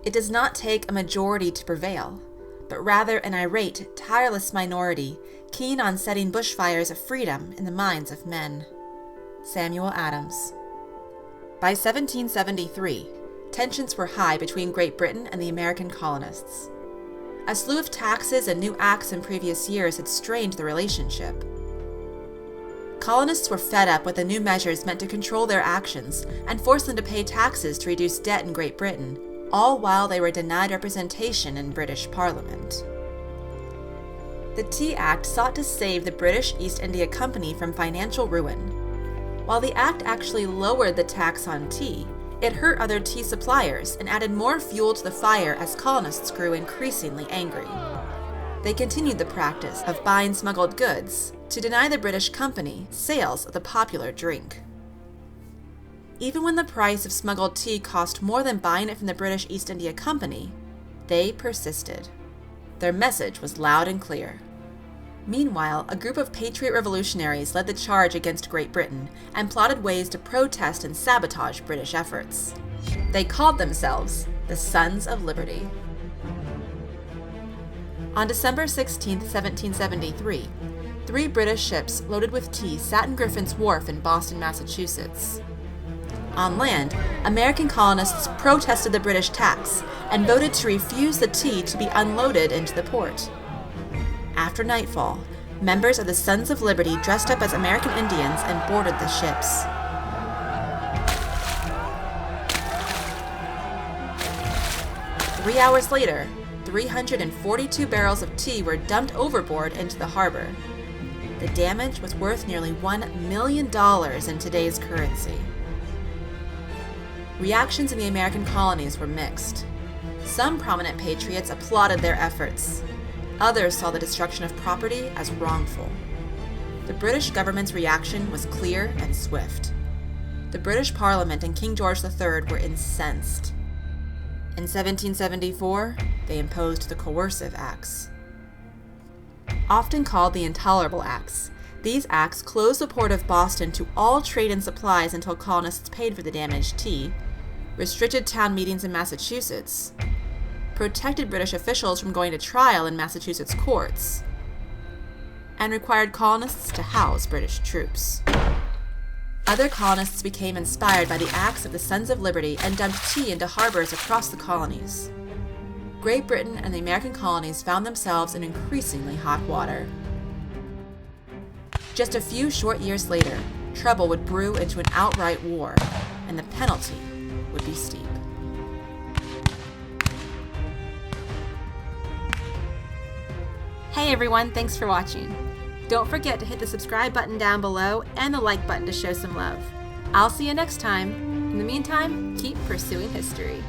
It does not take a majority to prevail, but rather an irate, tireless minority keen on setting bushfires of freedom in the minds of men. Samuel Adams. By 1773, tensions were high between Great Britain and the American colonists. A slew of taxes and new acts in previous years had strained the relationship. Colonists were fed up with the new measures meant to control their actions and force them to pay taxes to reduce debt in Great Britain, all while they were denied representation in British Parliament. The Tea Act sought to save the British East India Company from financial ruin. While the act actually lowered the tax on tea, it hurt other tea suppliers and added more fuel to the fire as colonists grew increasingly angry. They continued the practice of buying smuggled goods to deny the British company sales of the popular drink. Even when the price of smuggled tea cost more than buying it from the British East India Company, they persisted. Their message was loud and clear. Meanwhile, a group of patriot revolutionaries led the charge against Great Britain and plotted ways to protest and sabotage British efforts. They called themselves the Sons of Liberty. On December 16, 1773, 3 British ships loaded with tea sat in Griffin's Wharf in Boston, Massachusetts. On land, American colonists protested the British tax and voted to refuse the tea to be unloaded into the port. After nightfall, members of the Sons of Liberty dressed up as American Indians and boarded the ships. Three hours later, 342 barrels of tea were dumped overboard into the harbor. The damage was worth nearly $1 million in today's currency. Reactions in the American colonies were mixed. Some prominent patriots applauded their efforts. Others saw the destruction of property as wrongful. The British government's reaction was clear and swift. The British Parliament and King George III were incensed. In 1774, they imposed the Coercive Acts. Often called the Intolerable Acts, these acts closed the port of Boston to all trade and supplies until colonists paid for the damaged tea, restricted town meetings in Massachusetts, protected British officials from going to trial in Massachusetts courts, and required colonists to house British troops. Other colonists became inspired by the acts of the Sons of Liberty and dumped tea into harbors across the colonies. Great Britain and the American colonies found themselves in increasingly hot water. Just a few short years later, trouble would brew into an outright war, and the penalty would be steep. Hey everyone, thanks for watching. Don't forget to hit the subscribe button down below and the like button to show some love. I'll see you next time. In the meantime, keep pursuing history.